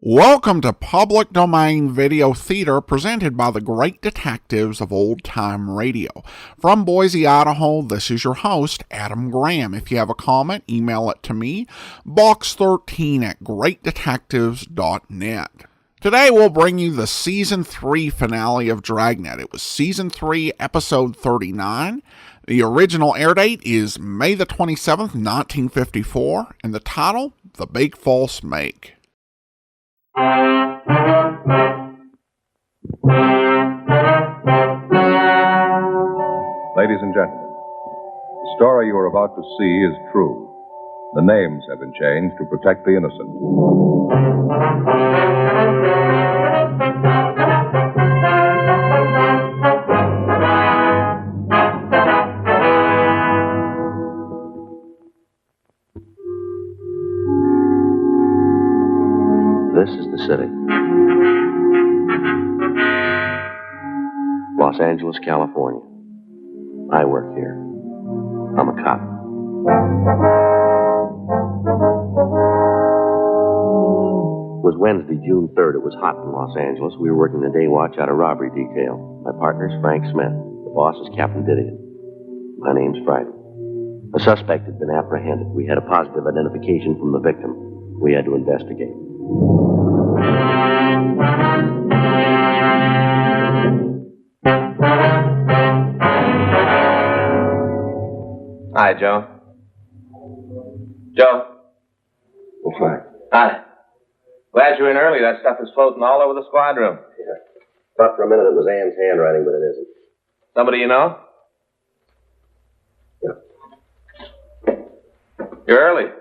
Welcome to Public Domain Video Theater presented by the great detectives of old-time radio. From Boise, Idaho, this is your host, Adam Graham. If you have a comment, email it to me, box13@greatdetectives.net. Today we'll bring you the Season 3 finale of Dragnet. It was Season 3, Episode 39. The original air date is May the 27th, 1954, and the title, The Big False Make. Ladies and gentlemen, the story you are about to see is true. The names have been changed to protect the innocent. This is the city. Los Angeles, California. I work here. I'm a cop. It was Wednesday, June 3rd. It was hot in Los Angeles. We were working the day watch out of robbery detail. My partner's Frank Smith. The boss is Captain Didion. My name's Friday. A suspect had been apprehended. We had a positive identification from the victim. We had to investigate. Hi, Joe. Joe. What's that? Hi. Glad you're in early. That stuff is floating all over the squad room. Yeah. Thought for a minute it was Ann's handwriting, but it isn't. Somebody you know? Yeah. You're early.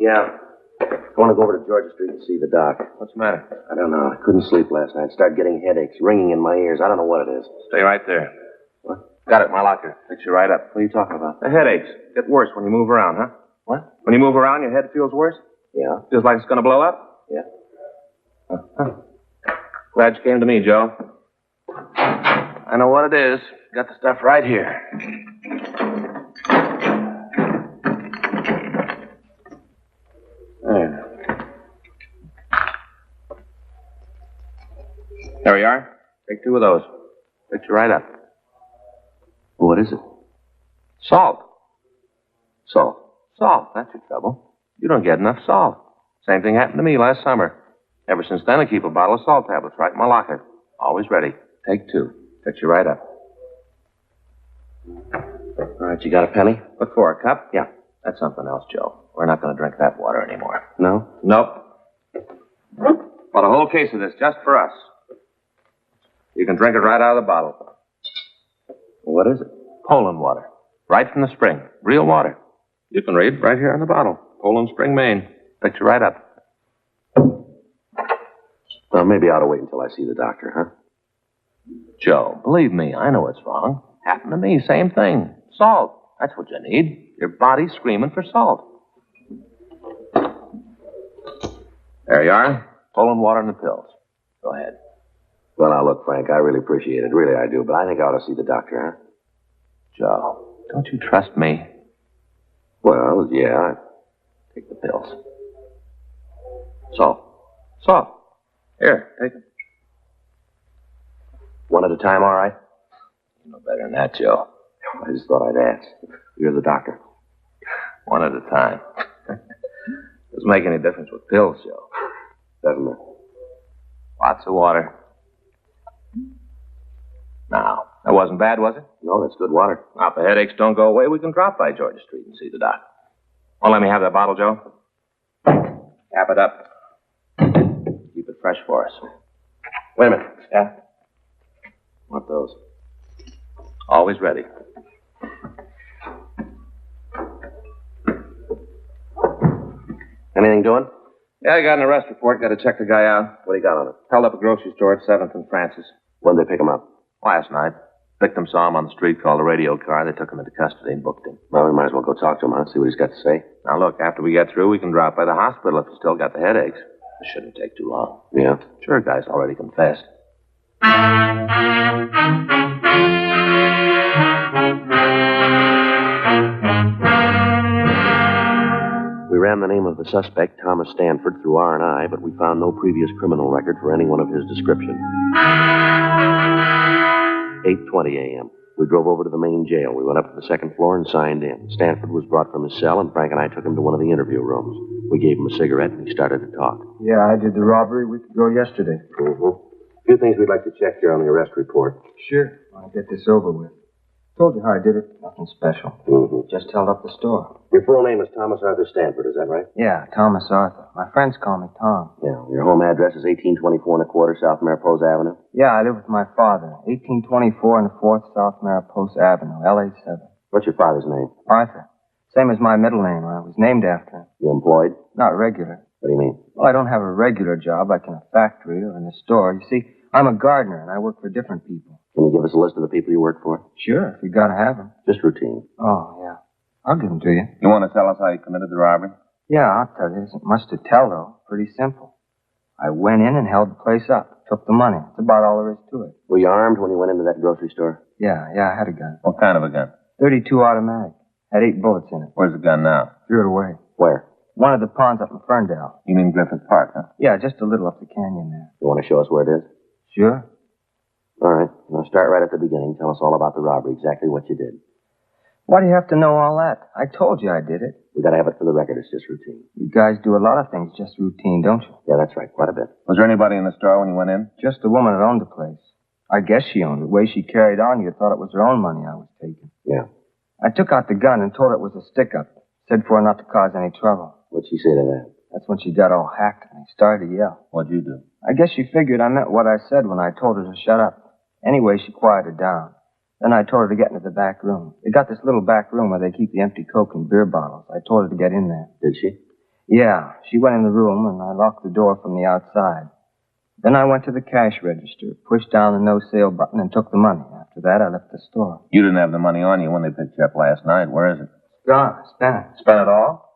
Yeah. I want to go over to Georgia Street and see the doc. What's the matter? I don't know. I couldn't sleep last night. Started getting headaches, ringing in my ears. I don't know what it is. Stay right there. What? Got it in my locker. Fix you right up. What are you talking about? The headaches get worse when you move around, huh? What? When you move around, your head feels worse? Yeah. Feels like it's going to blow up? Yeah. Glad you came to me, Joe. I know what it is. Got the stuff right here. There we are. Take 2 of those. Fix you right up. What is it? Salt. Salt. Salt. That's your trouble. You don't get enough salt. Same thing happened to me last summer. Ever since then, I keep a bottle of salt tablets right in my locker. Always ready. Take 2. Fix you right up. All right, you got a penny? What for, a cup? Yeah. That's something else, Joe. We're not going to drink that water anymore. No? Nope. Bought a whole case of this just for us. You can drink it right out of the bottle. What is it? Poland water. Right from the spring. Real water. You can read right here on the bottle. Poland Spring, Maine. Fix you right up. Well, maybe I ought to wait until I see the doctor, huh? Joe, believe me, I know what's wrong. Happened to me, same thing. Salt. That's what you need. Your body's screaming for salt. There you are. Poland water and the pills. Go ahead. Well, now, look, Frank, I really appreciate it. Really, I do. But I think I ought to see the doctor, huh? Joe, don't you trust me? Well, yeah. Take the pills. Salt. Salt. Here, take it. One at a time, all right? You know better than that, Joe. I just thought I'd ask. You're the doctor. One at a time. Doesn't make any difference with pills, Joe. Doesn't it? Lots of water. Now, that wasn't bad, was it? No, that's good water. Now, if the headaches don't go away, we can drop by Georgia Street and see the doc. Well, let me have that bottle, Joe. Cap it up. Keep it fresh for us. Wait a minute. Yeah? Want those? Always ready. Anything doing? Yeah, I got an arrest report. Got to check the guy out. What do you got on it? Held up a grocery store at 7th and Francis. When'd they pick him up? Last night. Victim saw him on the street, called a radio car. They took him into custody and booked him. Well, we might as well go talk to him, huh? See what he's got to say. Now, look, after we get through, we can drop by the hospital if he's still got the headaches. It shouldn't take too long. Yeah? Sure, guy's already confessed. ran the name of the suspect, Thomas Stanford, through R&I, but we found no previous criminal record for anyone of his description. 8:20 a.m. We drove over to the main jail. We went up to the second floor and signed in. Stanford was brought from his cell, and Frank and I took him to one of the interview rooms. We gave him a cigarette, and he started to talk. Yeah, I did the robbery a week ago yesterday. Mm-hmm. A few things we'd like to check here on the arrest report. Sure. I'll get this over with. Told you how I did it. Nothing special. Mm-hmm. Just held up the store. Your full name is Thomas Arthur Stanford, is that right? Yeah, Thomas Arthur. My friends call me Tom. Yeah. Your home address is 1824 and a quarter South Mariposa Avenue? Yeah, I live with my father. 1824 and a 4th South Mariposa Avenue, LA 7. What's your father's name? Arthur. Same as my middle name. I was named after him. You employed? Not regular. What do you mean? Well, I don't have a regular job like in a factory or in a store. You see, I'm a gardener, and I work for different people. Can you give us a list of the people you work for? Sure, if you gotta have them. Just routine. Oh, yeah. I'll give them to you. You want to tell us how you committed the robbery? Yeah, I'll tell you. There isn't much to tell, though. Pretty simple. I went in and held the place up. Took the money. That's about all there is to it. Were you armed when you went into that grocery store? Yeah, I had a gun. What kind of a gun? .32 automatic. Had 8 bullets in it. Where's the gun now? Threw it away. Where? One of the ponds up in Ferndale. You mean Griffith Park, huh? Yeah, just a little up the canyon there. You want to show us where it is? Sure. All right. Now start right at the beginning. Tell us all about the robbery, exactly what you did. Why do you have to know all that? I told you I did it. We gotta have it for the record. It's just routine. You guys do a lot of things just routine, don't you? Yeah, that's right. Quite a bit. Was there anybody in the store when you went in? Just the woman that owned the place. I guess she owned it. The way she carried on, you'd thought it was her own money I was taking. Yeah. I took out the gun and told her it was a stick-up. Said for her not to cause any trouble. What'd she say to that? That's when she got all hacked and started to yell. What'd you do? I guess she figured I meant what I said when I told her to shut up. Anyway, she quieted down. Then I told her to get into the back room. They got this little back room where they keep the empty Coke and beer bottles. I told her to get in there. Did she? Yeah, she went in the room and I locked the door from the outside. Then I went to the cash register, pushed down the no sale button, and took the money. After that, I left the store. You didn't have the money on you when they picked you up last night. Where is it? Gone. Spent it. Spent it all?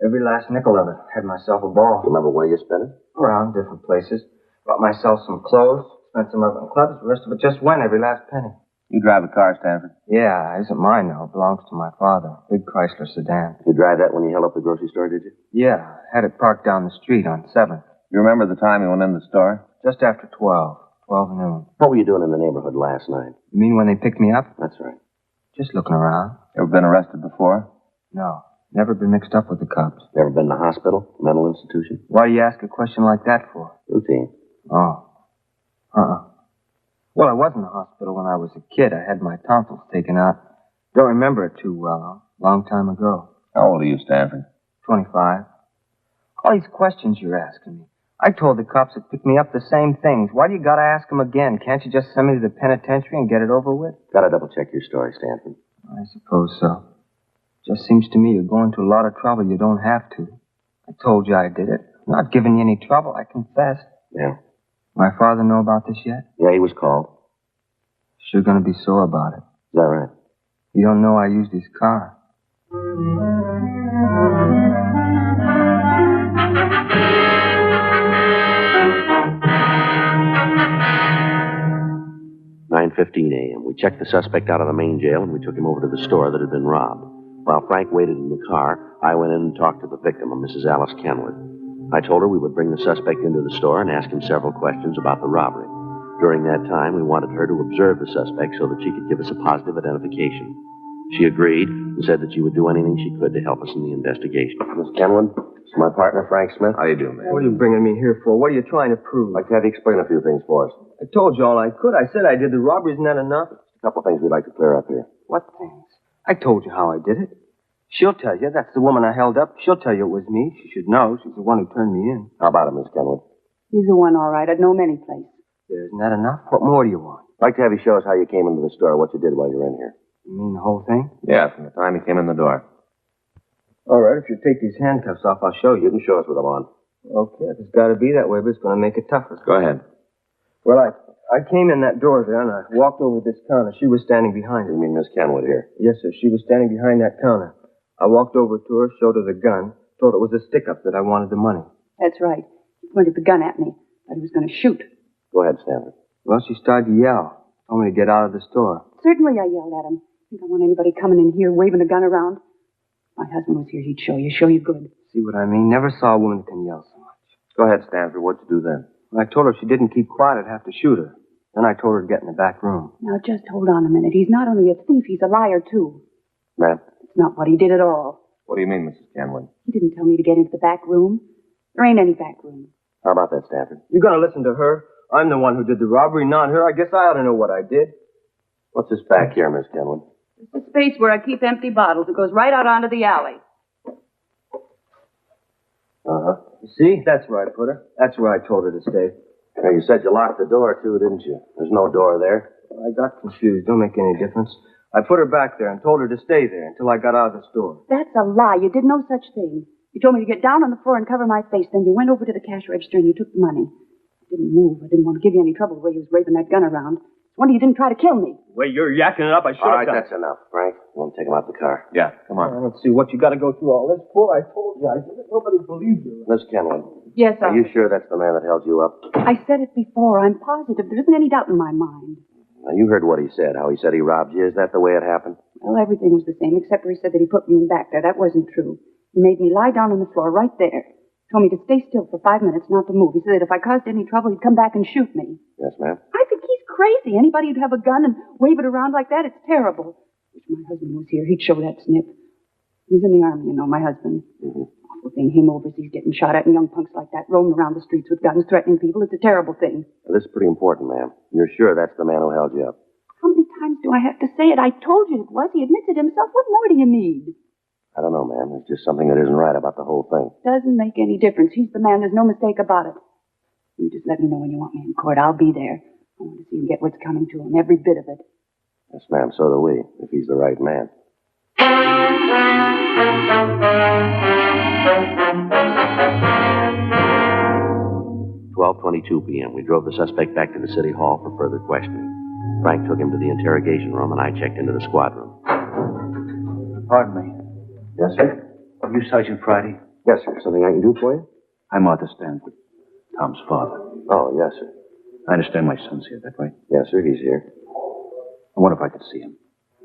Every last nickel of it. Had myself a ball. You remember where you spent it? Around different places. Bought myself some clothes, spent some of it in clubs. The rest of it just went, every last penny. You drive the car, Stanford? Yeah, it isn't mine, though. It belongs to my father. Big Chrysler sedan. You drive that when you held up the grocery store, did you? Yeah, had it parked down the street on 7th. You remember the time you went in the store? Just after 12 noon. What were you doing in the neighborhood last night? You mean when they picked me up? That's right. Just looking around. Ever been arrested before? No, never been mixed up with the cops. Never been to hospital? Mental institution? Why do you ask a question like that for? Routine. Oh. Well, I was in the hospital when I was a kid. I had my tonsils taken out. Don't remember it too well. Long time ago. How old are you, Stanford? 25. All these questions you're asking me. I told the cops that picked me up the same things. Why do you gotta ask them again? Can't you just send me to the penitentiary and get it over with? Gotta double check your story, Stanford. I suppose so. Just seems to me you're going to a lot of trouble you don't have to. I told you I did it. I'm not giving you any trouble, I confess. Yeah. My father know about this yet? Yeah, he was called. Sure gonna be sore about it. Is that right? You don't know I used his car. "9:15 a.m. We checked the suspect out of the main jail and we took him over to the store that had been robbed. While Frank waited in the car, I went in and talked to the victim, a Mrs. Alice Kenwood. I told her we would bring the suspect into the store and ask him several questions about the robbery. During that time, we wanted her to observe the suspect so that she could give us a positive identification. She agreed and said that she would do anything she could to help us in the investigation. Miss Kenwood, this is my partner, Frank Smith. How do you do, man? What are you bringing me here for? What are you trying to prove? I'd like to have you explain a few things for us. I told you all I could. I said I did the robbery. Isn't that enough? A couple of things we'd like to clear up here. What things? I told you how I did it. She'll tell you. That's the woman I held up. She'll tell you it was me. She should know. She's the one who turned me in. How about it, Miss Kenwood? He's the one, all right. I'd know him any place. Isn't that enough? What more do you want? I'd like to have you show us how you came into the store, what you did while you were in here. You mean the whole thing? Yeah, from the time he came in the door. All right, if you take these handcuffs off, I'll show You you. can show us with them on. Okay, it's got to be that way, but it's going to make it tougher. Go ahead. Well, I came in that door there, and I walked over this counter. She was standing behind You it. mean Miss Kenwood here? Yes, sir. She was standing behind that counter. I walked over to her, showed her the gun, told her it was a stick-up that I wanted the money. That's right. He pointed the gun at me. Thought he was going to shoot. Go ahead, Stanford. Well, she started to yell. Told me to get out of the store. Certainly I yelled at him. Think I want anybody coming in here waving a gun around? My husband was here, he'd show you good. See what I mean? Never saw a woman that can yell so much. Go ahead, Stanford. What'd you do then? When I told her if she didn't keep quiet, I'd have to shoot her. Then I told her to get in the back room. Now, just hold on a minute. He's not only a thief, he's a liar, too. Ma'am? It's not what he did at all. What do you mean, Mrs. Kenway? He didn't tell me to get into the back room. There ain't any back room. How about that, Stanford? You gonna listen to her? I'm the one who did the robbery, not her. I guess I ought to know what I did. What's this back here, Miss Kenwood? It's a space where I keep empty bottles. It goes right out onto the alley. Uh-huh. You see? That's where I put her. That's where I told her to stay. Now, you said you locked the door, too, didn't you? There's no door there. I got confused. Don't make any difference. I put her back there and told her to stay there until I got out of the store. That's a lie. You did no such thing. You told me to get down on the floor and cover my face. Then you went over to the cash register and you took the money. I didn't move. I didn't want to give you any trouble the way you was waving that gun around. It's wonder you didn't try to kill me. The way you're yakking it up, I should All have right, done. that's enough, Frank. You want to take him out the car? Yeah, come I on. don't see what you got to go through all this for. I told you I did it. Nobody believed you. Miss Kenwood, Yes, are you sure that's the man that held you up? I said it before. I'm positive. There isn't any doubt in my mind. Now, you heard what he said, how he said he robbed you. Is that the way it happened? Well, everything was the same, except for he said that he put me in back there. That wasn't true. He made me lie down on the floor right there. Told me to stay still for 5 minutes, not to move. He said that if I caused any trouble, he'd come back and shoot me. Yes, ma'am. I think he's crazy. Anybody who'd have a gun and wave it around like that, it's terrible. Wish my husband was here. He'd show that snip. He's in the army, you know, my husband. Mm-hmm. Awful thing, him overseas getting shot at and young punks like that roaming around the streets with guns threatening people. It's a terrible thing. Well, this is pretty important, ma'am. You're sure that's the man who held you up? How many times do I have to say it? I told you it was. He admits it himself. What more do you need? I don't know, ma'am. There's just something that isn't right about the whole thing. Doesn't make any difference. He's the man. There's no mistake about it. You just let me know when you want me in court. I'll be there. I want to see him get what's coming to him, every bit of it. Yes, ma'am, so do we, if he's the right man. 12:22 p.m. We drove the suspect back to the city hall for further questioning. Frank took him to the interrogation room, and I checked into the squad room. Pardon me. Yes, sir? Are you Sergeant Friday? Yes, sir. Something I can do for you? I'm Arthur Stanford, Tom's father. Oh, yes, sir. I understand my son's here, that right? Yes, sir, he's here. I wonder if I could see him.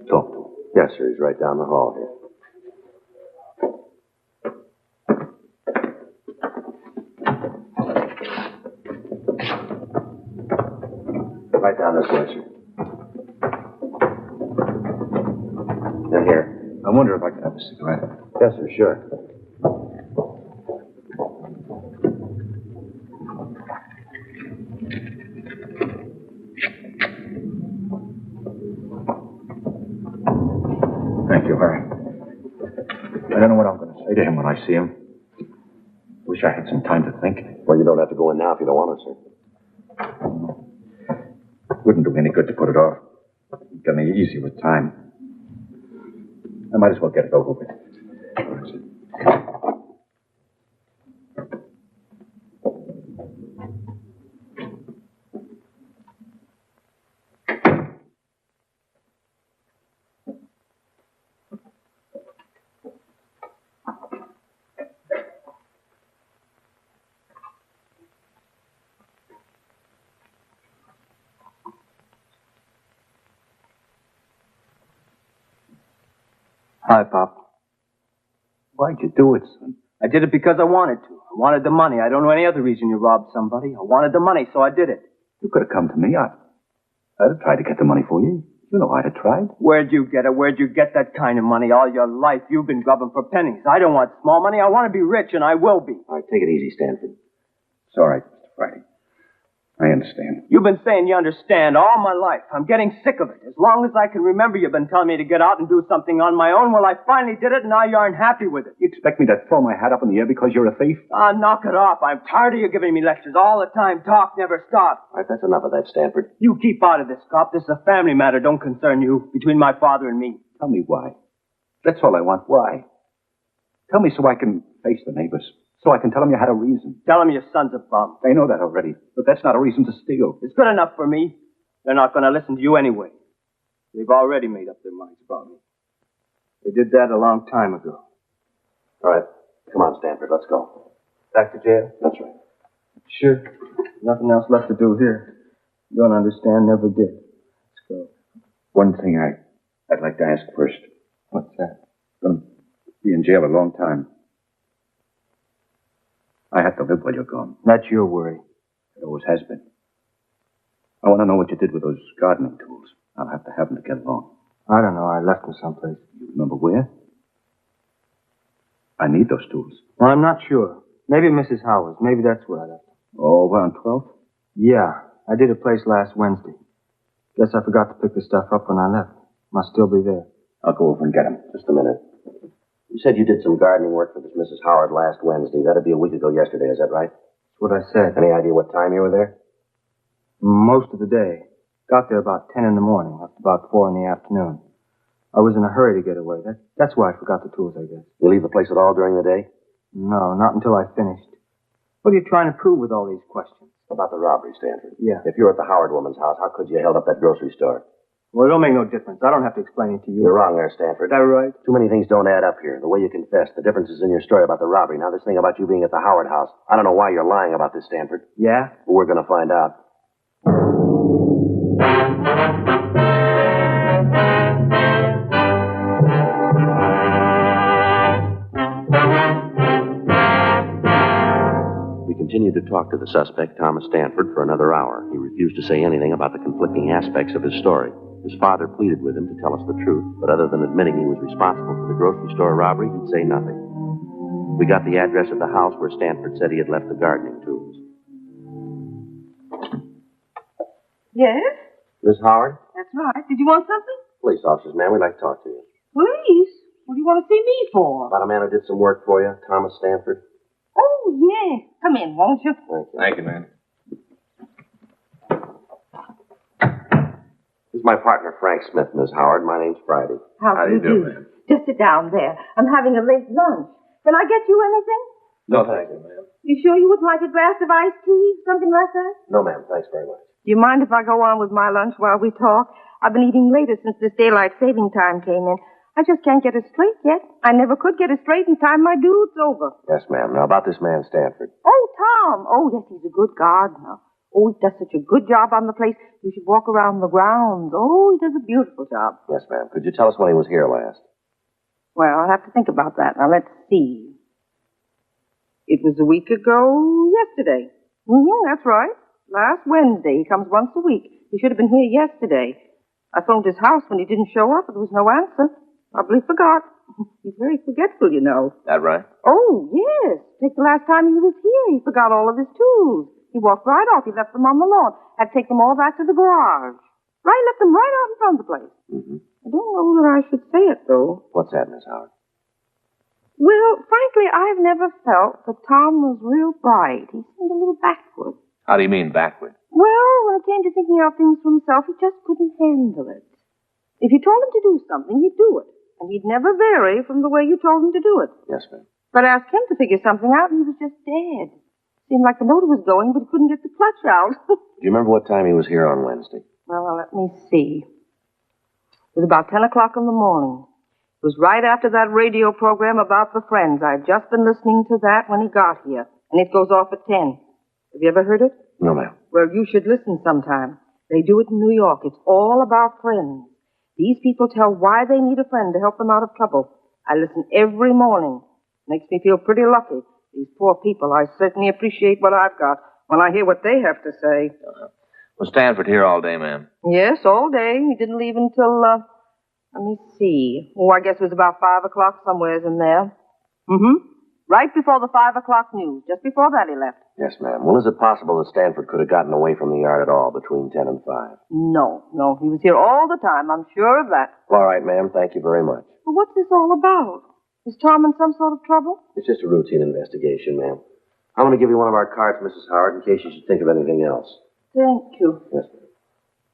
Talk to him. Yes, sir, he's right down the hall here. Right down this way, sir. In here. I wonder if I could have a cigarette. Yes, sir, sure. Thank you, Harry. I don't know what I'm going to say to him when I see him. Wish I had some time to think. Well, you don't have to go in now if you don't want to, sir. Wouldn't do any good to put it off. It'd get me easy with time. I might as well get it over with. What is it? Hi, Pop. Why'd you do it, son? I did it because I wanted to. I wanted the money. I don't know any other reason you robbed somebody. I wanted the money, so I did it. You could have come to me. I'd have tried to get the money for you. You know I'd have tried. Where'd you get it? Where'd you get that kind of money? All your life, you've been grubbing for pennies. I don't want small money. I want to be rich, and I will be. All right, take it easy, Stanford. It's all right, Mr. Friday. I understand. You've been saying you understand all my life. I'm getting sick of it. As long as I can remember, you've been telling me to get out and do something on my own. Well, I finally did it, and now you aren't happy with it. You expect me to throw my hat up in the air because you're a thief? Ah, knock it off. I'm tired of you giving me lectures all the time. Talk never stops. All right, that's enough of that, Stanford. You keep out of this, cop. This is a family matter. Don't concern you. Between my father and me. Tell me why. That's all I want. Why? Tell me so I can face the neighbors. So I can tell them you had a reason. Tell them your son's a bum. They know that already. But that's not a reason to steal. It's good enough for me. They're not going to listen to you anyway. They've already made up their minds about me. They did that a long time ago. All right. Come on, Stanford. Let's go. Back to jail? That's right. Sure. Nothing else left to do here. Don't understand, never did. Let's go. One thing I'd like to ask first. What's that? Gonna Be in jail a long time. I have to live while you're gone. That's your worry. It always has been. I want to know what you did with those gardening tools. I'll have to have them to get along. I don't know. I left them someplace. You remember where? I need those tools. Well, I'm not sure. Maybe Mrs. Howard's. Maybe that's where I left them. Oh, over on 12th? Yeah. I did a place last Wednesday. Guess I forgot to pick the stuff up when I left. Must still be there. I'll go over and get them. Just a minute. You said you did some gardening work for this Mrs. Howard last Wednesday. That'd be a week ago yesterday, is that right? That's what I said. Any idea what time you were there? Most of the day. Got there about 10 in the morning, left about 4 in the afternoon. I was in a hurry to get away. That's why I forgot the tools, I guess. You leave the place at all during the day? No, not until I finished. What are you trying to prove with all these questions? About the robbery, Stanford. Yeah. If you were at the Howard woman's house, how could you have held up that grocery store? Well, it don't make no difference. I don't have to explain it to you. You're wrong there, Stanford. Is that right? Too many things don't add up here. The way you confessed, the differences in your story about the robbery. Now, this thing about you being at the Howard house. I don't know why you're lying about this, Stanford. Yeah? But we're going to find out. We continued to talk to the suspect, Thomas Stanford, for another hour. He refused to say anything about the conflicting aspects of his story. His father pleaded with him to tell us the truth, but other than admitting he was responsible for the grocery store robbery, he'd say nothing. We got the address of the house where Stanford said he had left the gardening tools. Yes? Miss Howard? That's right. Did you want something? Police officers, ma'am. We'd like to talk to you. Police? What do you want to see me for? About a man who did some work for you, Thomas Stanford. Oh, yes. Come in, won't you? Thank you. Thank you, ma'am. This is my partner, Frank Smith, Miss Howard. My name's Friday. How do you do, ma'am? Just sit down there. I'm having a late lunch. Can I get you anything? No, thank you, ma'am. You sure you wouldn't like a glass of iced tea? Something like that? No, ma'am. Thanks very much. Do you mind if I go on with my lunch while we talk? I've been eating later since this daylight saving time came in. I just can't get it straight yet. I never could get it straight in time my dude's over. Yes, ma'am. Now, about this man, Stanford. Oh, Tom. Oh, yes, he's a good gardener. Oh, he does such a good job on the place. You should walk around the grounds. Oh, he does a beautiful job. Yes, ma'am. Could you tell us when he was here last? Well, I'll have to think about that. Now, let's see. It was a week ago yesterday. That's right. Last Wednesday. He comes once a week. He should have been here yesterday. I phoned his house when he didn't show up, but there was no answer. Probably forgot. He's very forgetful, you know. That right? Oh, yes. Take the last time he was here. He forgot all of his tools. He walked right off. He left them on the lawn. Had to take them all back to the garage. Right, left them right out in front of the place. Mm-hmm. I don't know that I should say it, though. What's that, Miss Howard? Well, frankly, I've never felt that Tom was real bright. He seemed a little backward. How do you mean backward? Well, when it came to thinking of things for himself, he just couldn't handle it. If you told him to do something, he'd do it. And he'd never vary from the way you told him to do it. Yes, ma'am. But I asked him to figure something out, and he was just dead. Seemed like the motor was going, but he couldn't get the clutch out. Do you remember what time he was here on Wednesday? Well, let me see. It was about 10 o'clock in the morning. It was right after that radio program about the Friends. I'd just been listening to that when he got here. And it goes off at 10. Have you ever heard it? No, ma'am. Well, you should listen sometime. They do it in New York. It's all about friends. These people tell why they need a friend to help them out of trouble. I listen every morning. Makes me feel pretty lucky. These poor people, I certainly appreciate what I've got when I hear what they have to say. Was Stanford here all day, ma'am? Yes, all day. He didn't leave until, let me see. Oh, I guess it was about 5 o'clock somewheres in there. Right before the 5 o'clock news. Just before that he left. Yes, ma'am. Well, is it possible that Stanford could have gotten away from the yard at all between 10 and 5? No. He was here all the time. I'm sure of that. All right, ma'am. Thank you very much. But what's this all about? Is Tom in some sort of trouble? It's just a routine investigation, ma'am. I'm going to give you one of our cards, Mrs. Howard, in case you should think of anything else. Thank you. Yes, ma'am.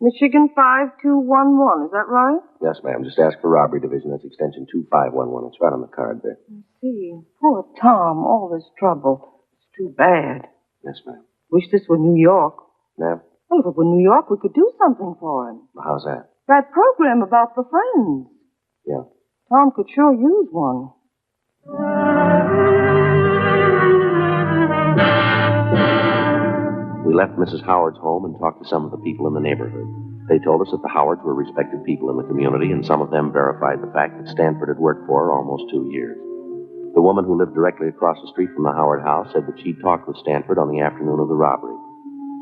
Michigan 5211, is that right? Yes, ma'am. Just ask for Robbery Division. That's extension 2511. It's right on the card there. I see. Poor Tom, all this trouble. It's too bad. Yes, ma'am. Wish this were New York. Ma'am? Well, if it were New York, we could do something for him. How's that? That program about the Friends. Yeah. Tom could sure use one. We left Mrs. Howard's home and talked to some of the people in the neighborhood. They told us that the Howards were respected people in the community, and some of them verified the fact that Stanford had worked for her almost 2 years. The woman who lived directly across the street from the Howard house said that she'd talked with Stanford on the afternoon of the robbery.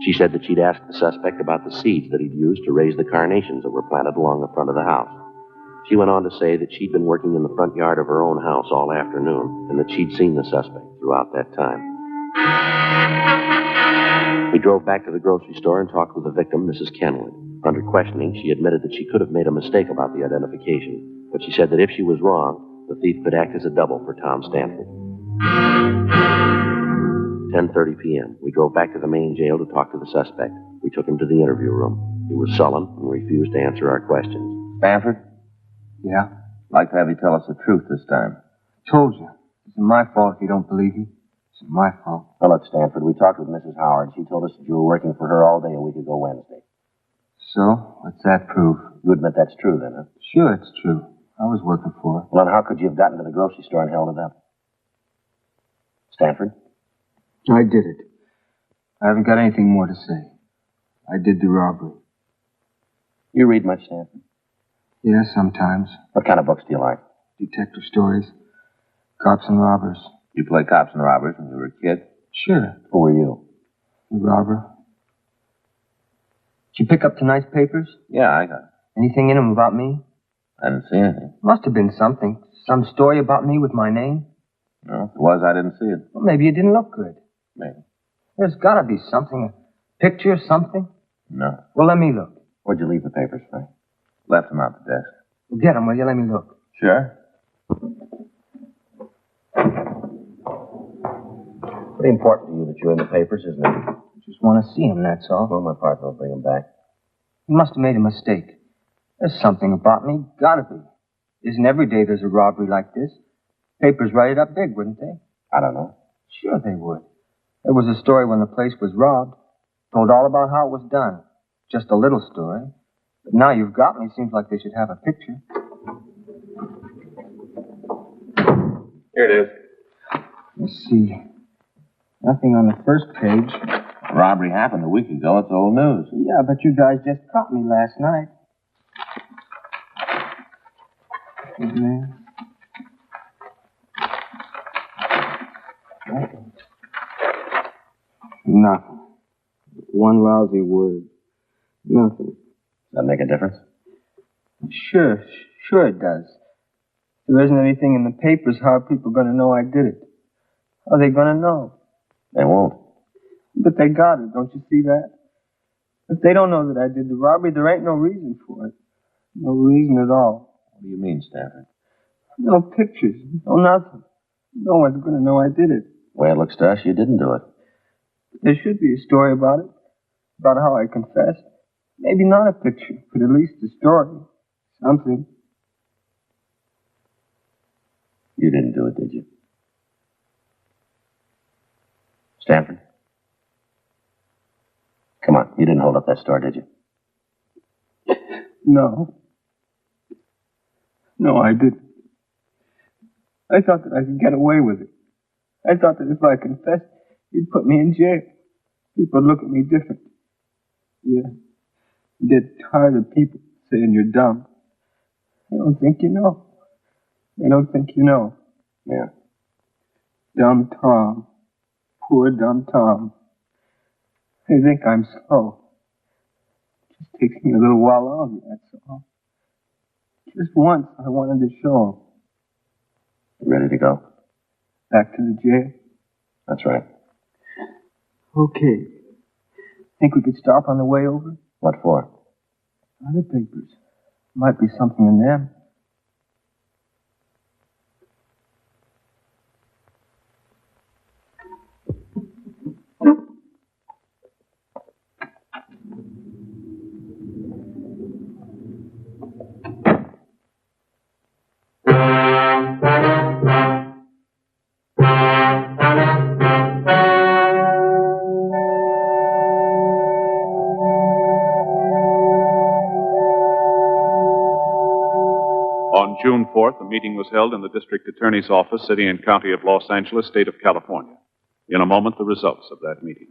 She said that she'd asked the suspect about the seeds that he'd used to raise the carnations that were planted along the front of the house. She went on to say that she'd been working in the front yard of her own house all afternoon and that she'd seen the suspect throughout that time. We drove back to the grocery store and talked with the victim, Mrs. Kenwood. Under questioning, she admitted that she could have made a mistake about the identification, but she said that if she was wrong, the thief could act as a double for Tom Stanford. 10:30 p.m. We drove back to the main jail to talk to the suspect. We took him to the interview room. He was sullen and refused to answer our questions. Stanford, Yeah? I'd like to have you tell us the truth this time. Told you. It's my fault if you don't believe me. It's my fault. Well, look, Stanford, we talked with Mrs. Howard. She told us that you were working for her all day a week ago Wednesday. So? What's that prove? You admit that's true, then, huh? Sure, it's true. I was working for her. Well, then how could you have gotten to the grocery store and held it up? Stanford? I did it. I haven't got anything more to say. I did the robbery. You read much, Stanford? Yeah, sometimes. What kind of books do you like? Detective stories. Cops and robbers. You played cops and robbers when you were a kid? Sure. Who were you? The robber. Did you pick up tonight's papers? Yeah, I got it. Anything in them about me? I didn't see anything. Must have been something. Some story about me with my name. No, if it was, I didn't see it. Well, maybe it didn't look good. Maybe. There's got to be something. A picture, something. No. Well, let me look. Where'd you leave the papers, Frank? Left them out the desk. Well, get them, will you? Let me look. Sure. Pretty important to you that you're in the papers, isn't it? I just want to see them, that's all. Well, my partner will bring them back. He must have made a mistake. There's something about me. Gotta be. Isn't every day there's a robbery like this? Papers write it up big, wouldn't they? I don't know. Sure they would. There was a story when the place was robbed. Told all about how it was done. Just a little story. But now you've got me, seems like they should have a picture. Here it is. Let's see. Nothing on the first page. The robbery happened a week ago. It's old news. Yeah, but you guys just caught me last night. Man. Nothing. One lousy word. Nothing. Does that make a difference? Sure it does. If there isn't anything in the papers, how are people going to know I did it? How are they going to know? They won't. But they got it, don't you see that? If they don't know that I did the robbery, there ain't no reason for it. No reason at all. What do you mean, Stanford? No pictures, no nothing. No one's going to know I did it. The way it looks to us, you didn't do it. There should be a story about it, about how I confessed. Maybe not a picture, but at least a story. Something. You didn't do it, did you? Stanford? Come on, you didn't hold up that store, did you? No. No, I didn't. I thought that I could get away with it. I thought that if I confessed, you'd put me in jail. People would look at me different. Yeah. You get tired of people saying you're dumb. They don't think you know. They don't think you know. Yeah. Dumb Tom. Poor dumb Tom. They think I'm slow. It just takes me a little while longer, that's all. Just once, I wanted to show them. You ready to go? Back to the jail? That's right. Okay. Think we could stop on the way over? What for? Other papers. Might be something in them. On June 4th, a meeting was held in the district attorney's office, city and county of Los Angeles, state of California. In a moment, the results of that meeting.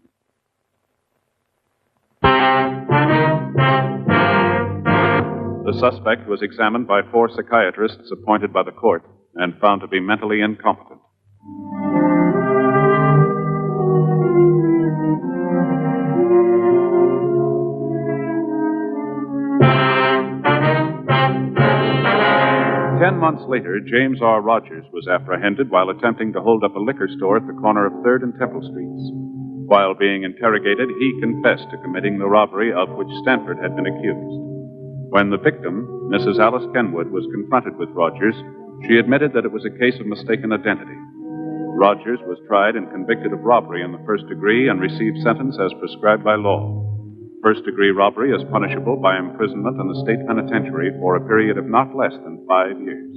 The suspect was examined by 4 psychiatrists appointed by the court. and found to be mentally incompetent. 10 months later, James R. Rogers was apprehended while attempting to hold up a liquor store at the corner of 3rd and Temple Streets. While being interrogated, he confessed to committing the robbery of which Stanford had been accused. When the victim, Mrs. Alice Kenwood, was confronted with Rogers, she admitted that it was a case of mistaken identity. Rogers was tried and convicted of robbery in the first degree and received sentence as prescribed by law. First-degree robbery is punishable by imprisonment in the state penitentiary for a period of not less than 5 years.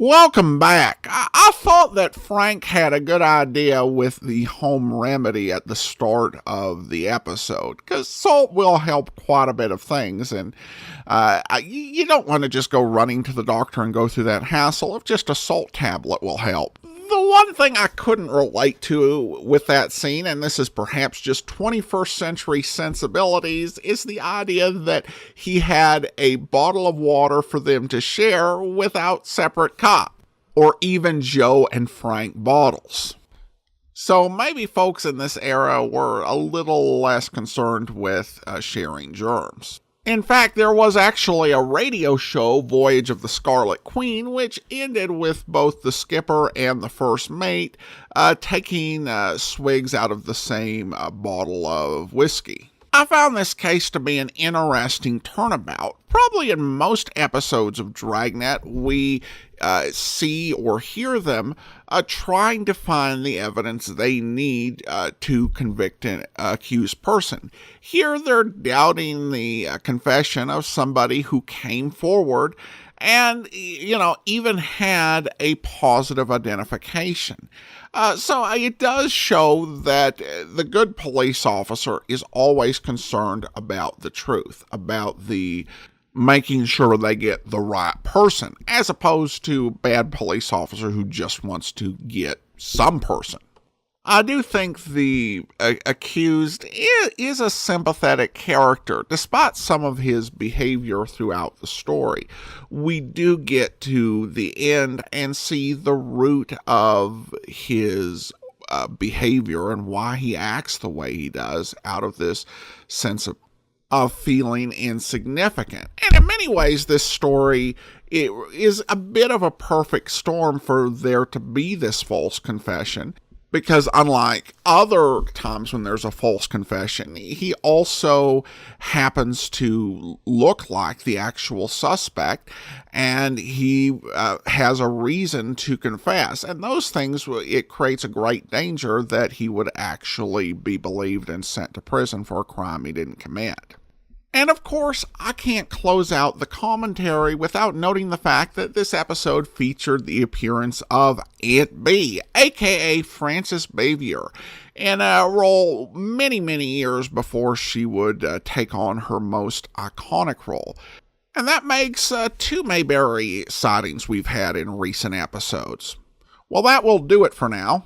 Welcome back. I thought that Frank had a good idea with the home remedy at the start of the episode, because salt will help quite a bit of things, and you don't want to just go running to the doctor and go through that hassle if just a salt tablet will help. The one thing I couldn't relate to with that scene, and this is perhaps just 21st century sensibilities, is the idea that he had a bottle of water for them to share without separate cup, or even Joe and Frank bottles. So maybe folks in this era were a little less concerned with sharing germs. In fact, there was actually a radio show, Voyage of the Scarlet Queen, which ended with both the skipper and the first mate taking swigs out of the same bottle of whiskey. I found this case to be an interesting turnabout. Probably in most episodes of Dragnet, we see or hear them trying to find the evidence they need to convict an accused person. Here they're doubting the confession of somebody who came forward and, even had a positive identification. So it does show that the good police officer is always concerned about the truth, about the making sure they get the right person, as opposed to a bad police officer who just wants to get some person. I do think the accused is a sympathetic character, despite some of his behavior throughout the story. We do get to the end and see the root of his behavior and why he acts the way he does, out of this sense of feeling insignificant. And in many ways, this story is a bit of a perfect storm for there to be this false confession, because unlike other times when there's a false confession, he also happens to look like the actual suspect, and he has a reason to confess. And those things, it creates a great danger that he would actually be believed and sent to prison for a crime he didn't commit. And of course, I can't close out the commentary without noting the fact that this episode featured the appearance of Aunt Bee, aka Frances Bavier, in a role many, many years before she would take on her most iconic role. And that makes 2 Mayberry sightings we've had in recent episodes. Well, that will do it for now.